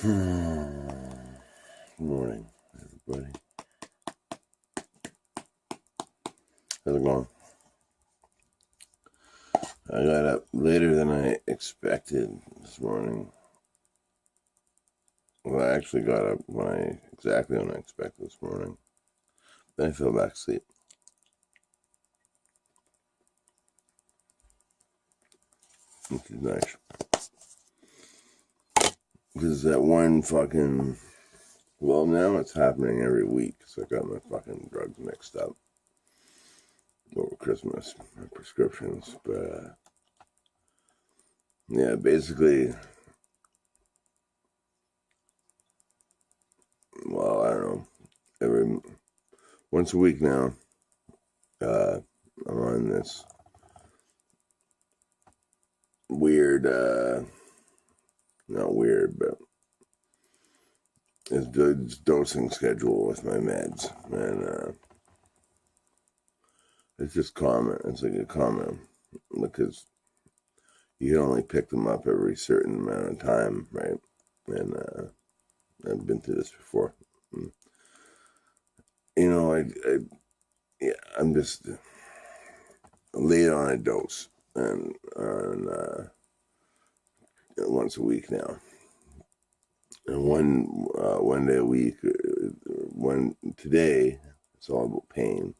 Good morning, everybody. How's it going? I got up later than I expected this morning. Well, I actually got up exactly when I expected this morning. Then I fell back asleep. Which is nice. Because that one fucking... Well, now it's happening every week, so I got my fucking drugs mixed up over Christmas, my prescriptions. But, yeah, basically... Well, I don't know. Once a week now, I'm on this weird, not weird, but it's good dosing schedule with my meds. And it's just common. It's like a common, because you can only pick them up every certain amount of time, right? And I've been through this before. You know, I'm just late on a dose, and once a week now. And one day a week, today, it's all about pain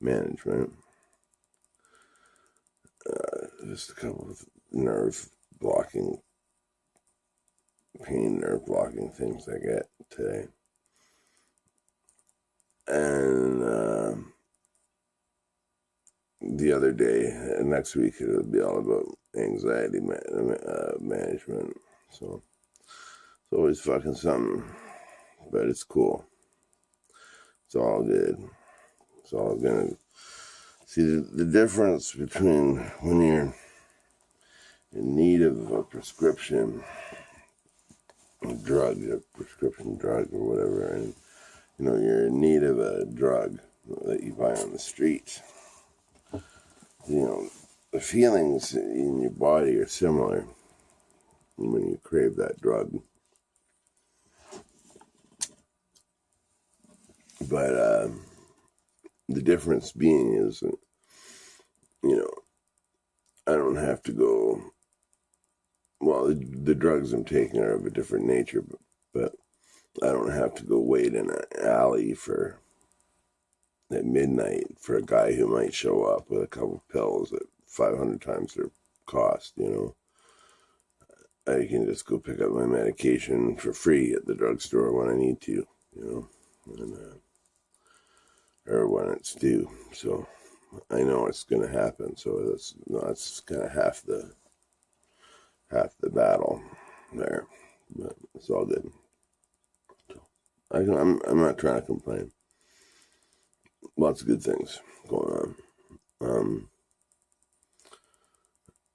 management. Just a couple of nerve blocking things I get today. And the other day, next week, it'll be all about anxiety management. So it's always fucking something, but it's cool. It's all good. It's all gonna... See, the difference between when you're in need of a prescription drug or whatever, and you're in need of a drug that you buy on the street, the feelings in your body are similar when you crave that drug. But the difference being is that, I don't have to go... Well, the drugs I'm taking are of a different nature, but I don't have to go wait in an alley at midnight for a guy who might show up with a couple pills at 500 times their cost, I can just go pick up my medication for free at the drugstore when I need to, and, or when it's due. So I know it's going to happen. So that's kind of half the battle there, but it's all good. So I'm not trying to complain. Lots of good things going on.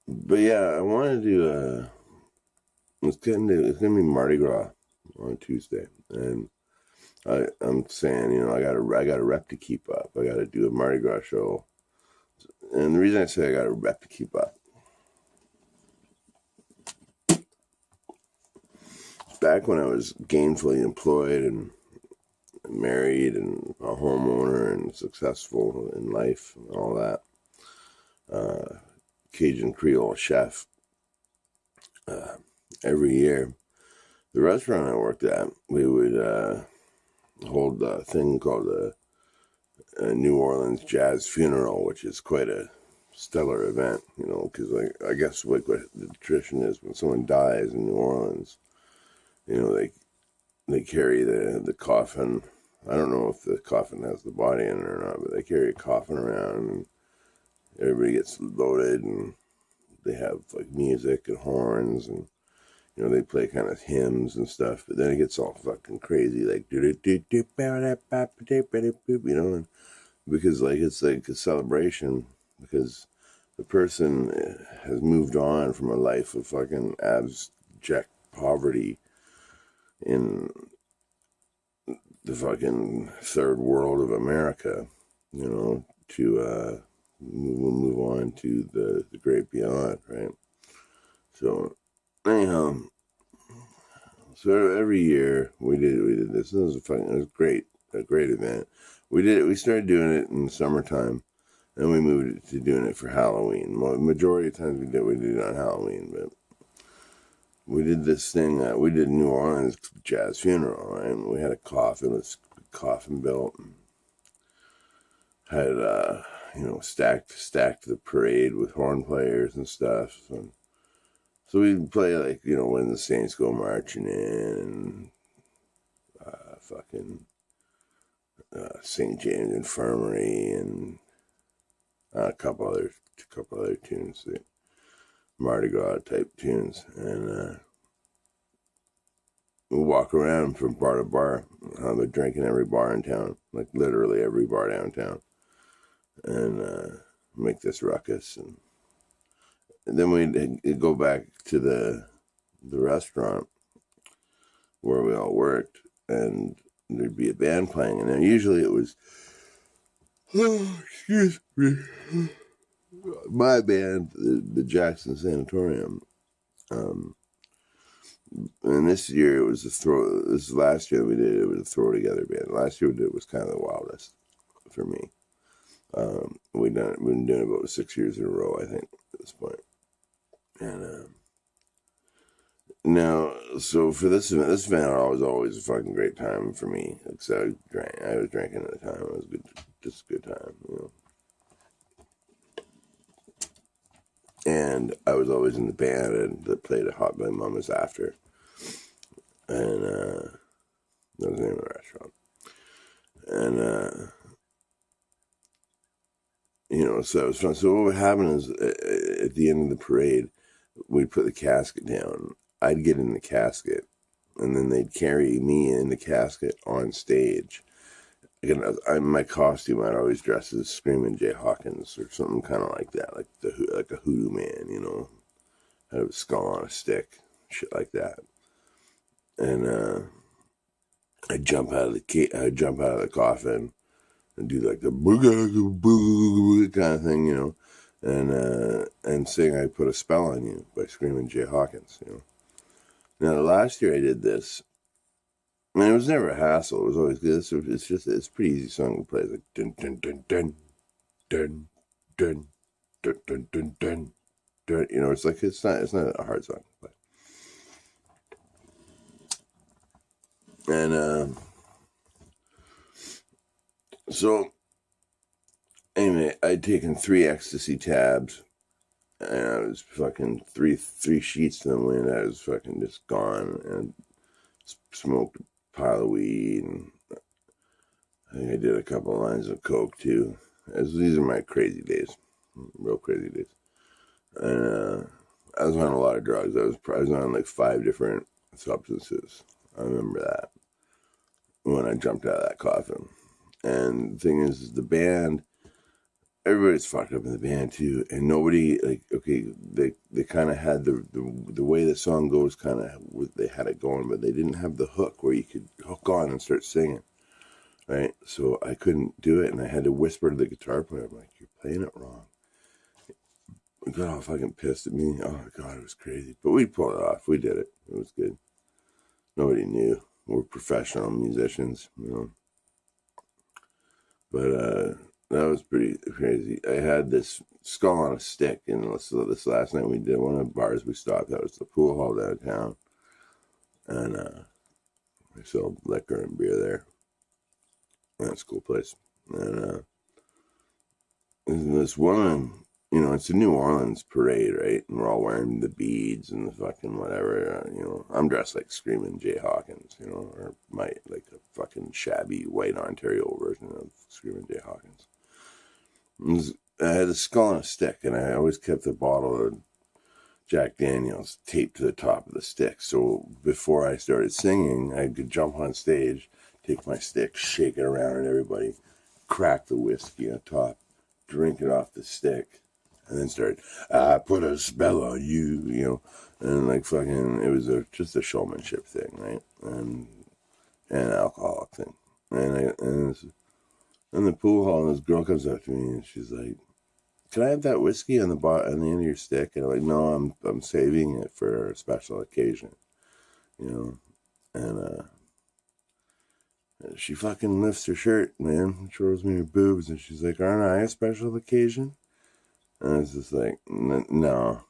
But yeah, I wanted to. It's gonna be Mardi Gras on Tuesday, and I'm saying, I got a rep to keep up. I got to do a Mardi Gras show, and the reason I say I got a rep to keep up, back when I was gainfully employed and married and a homeowner and successful in life and all that, Cajun Creole chef, every year, the restaurant I worked at, we would hold a thing called a New Orleans Jazz Funeral, which is quite a stellar event, because I guess what the tradition is, when someone dies in New Orleans, they carry the coffin. I don't know if the coffin has the body in it or not, but they carry a coffin around, and everybody gets loaded, and they have like music and horns, and they play kind of hymns and stuff, but then it gets all fucking crazy, like, and because it's like a celebration, because the person has moved on from a life of fucking abject poverty in the fucking third world of America, to move on to the great beyond, right? So anyhow, So every year we did this. It was a great event. We started doing it in the summertime, and we moved it to doing it for Halloween. Majority of times we did it on Halloween, but we did this thing. We did New Orleans jazz funeral, right? And we had a coffin built. Had stacked the parade with horn players and stuff. So we'd play when the Saints go marching in, and fucking St. James Infirmary, and a couple other tunes, Mardi Gras type tunes, and we walk around from bar to bar. They're drinking every bar in town, like literally every bar downtown, and make this ruckus, and then we'd go back to the restaurant where we all worked, and there'd be a band playing, and then usually it was, excuse me, my band, the Jackson Sanatorium. And this year it was this last year we did it was a throw together band. Last year we did it was kind of the wildest for me. We've been doing it about 6 years in a row, I think, at this point. And now, so for this event was always a fucking great time for me. Because I was drinking at the time. It was just a good time, And I was always in the band that played at Hot By Mama's after. And that was the name of the restaurant. And so it was fun. So what would happen is at the end of the parade, we'd put the casket down. I'd get in the casket, and then they'd carry me in the casket on stage. Again, my costume, I'd always dress as Screaming Jay Hawkins or something kind of like that, like a hoodoo man, had a skull on a stick, shit like that. And I'd jump out of the coffin and do like the Boogaloo Boo kind of thing, and sing "I Put a Spell on You" by Screaming Jay Hawkins, Now, the last year I did this, and it was never a hassle. It was always good. It's a pretty easy song to play. It's like dun dun dun dun dun dun dun dun dun dun dun. It's like it's not a hard song to play. And so anyway, I'd taken 3 ecstasy tabs, and I was fucking three sheets to the wind. I was fucking just gone, and smoked a pile of weed, and I think I did a couple of lines of coke too. These are my crazy days, real crazy days. And I was on a lot of drugs. I was on like 5 different substances. I remember that when I jumped out of that coffin. And the thing is, the band, everybody's fucked up in the band too, and nobody they kind of had the way the song goes, kind of they had it going, but they didn't have the hook where you could hook on and start singing, right? So I couldn't do it, and I had to whisper to the guitar player, I'm like, "You're playing it wrong." He got all fucking pissed at me. Oh my god, it was crazy, but we pulled it off. We did it. It was good. Nobody knew. We're professional musicians, But that was pretty crazy. I had this skull on a stick, and this last night we did one of the bars we stopped. That was the pool hall downtown, and we sell liquor and beer there. That's a cool place. And this woman, it's a New Orleans parade, right? And we're all wearing the beads and the fucking whatever. I'm dressed like Screaming Jay Hawkins, or like a fucking shabby white Ontario version of Screaming Jay Hawkins. I had a skull on a stick, and I always kept the bottle of Jack Daniels taped to the top of the stick. So before I started singing, I could jump on stage, take my stick, shake it around at everybody, crack the whiskey on top, drink it off the stick, and then start, "I put a spell on you," and like fucking, it was just a showmanship thing, right? And an alcoholic thing. And the pool hall, and this girl comes up to me, and she's like, "Can I have that whiskey on the end of your stick?" And I'm like, "No, I'm saving it for a special occasion, And she fucking lifts her shirt, man, shows me her boobs, and she's like, "Aren't I a special occasion?" And I was just like, "No."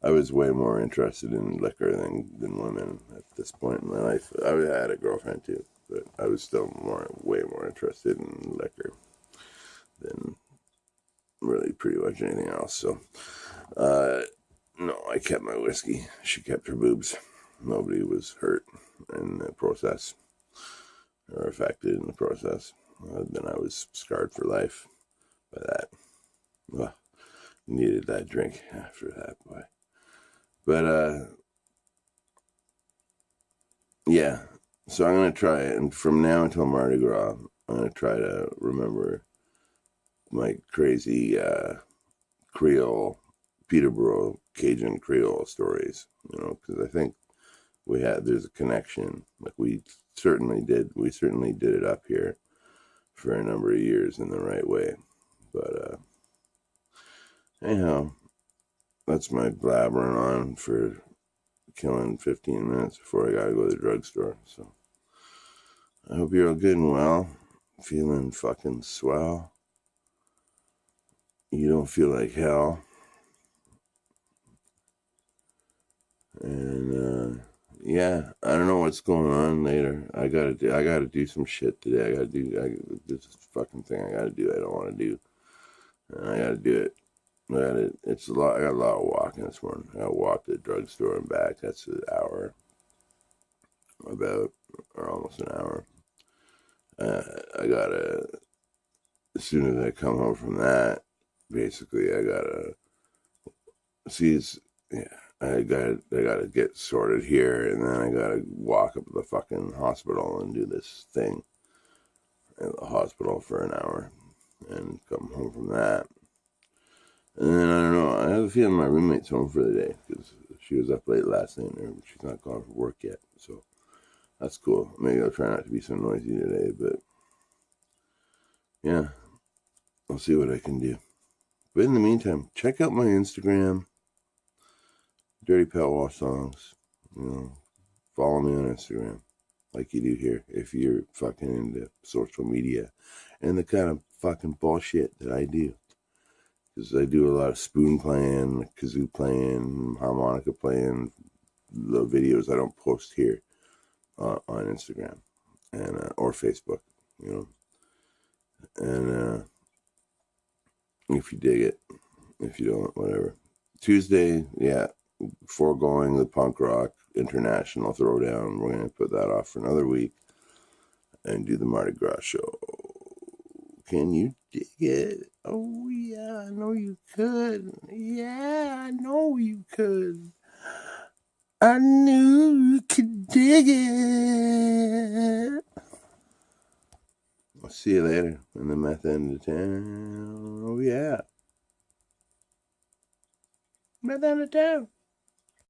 I was way more interested in liquor than women at this point in my life. I had a girlfriend too, but I was still way more interested in liquor than really pretty much anything else. So, no, I kept my whiskey. She kept her boobs. Nobody was hurt in the process or affected in the process. Then I was scarred for life by that. Well, needed that drink after that, boy. But yeah. So I'm gonna try it, and from now until Mardi Gras, I'm gonna try to remember my crazy Creole, Peterborough Cajun Creole stories. Because I think there's a connection. Like we certainly did it up here for a number of years in the right way. But anyhow, that's my blabbering on for killing 15 minutes before I gotta go to the drugstore. So I hope you're all good and well, feeling fucking swell. You don't feel like hell. And yeah, I don't know what's going on later. I gotta do some shit today. This fucking thing I gotta do. I don't want to do, and I gotta do it. It's a lot. I got a lot of walking this morning. I gotta walk to the drugstore and back. That's an hour, or almost an hour. I gotta, as soon as I come home from that, basically I gotta I gotta get sorted here, and then I gotta walk up to the fucking hospital and do this thing at the hospital for an hour, and come home from that. And then I don't know. I have a feeling my roommate's home for the day because she was up late last night, and she's not gone for work yet. So that's cool. Maybe I'll try not to be so noisy today, but yeah, I'll see what I can do. But in the meantime, check out my Instagram, Dirty Pal Wash Songs. Follow me on Instagram, like you do here, if you're fucking into social media and the kind of fucking bullshit that I do. Because I do a lot of spoon playing, kazoo playing, harmonica playing, the videos I don't post here on Instagram and or Facebook, And if you dig it, if you don't, whatever. Tuesday, yeah, foregoing the punk rock international throwdown. We're going to put that off for another week and do the Mardi Gras show. Can you dig it? Oh, yeah, I know you could. Yeah, I know you could. I knew you could dig it. I'll see you later in the meth end of town. Oh, yeah. Meth end of town.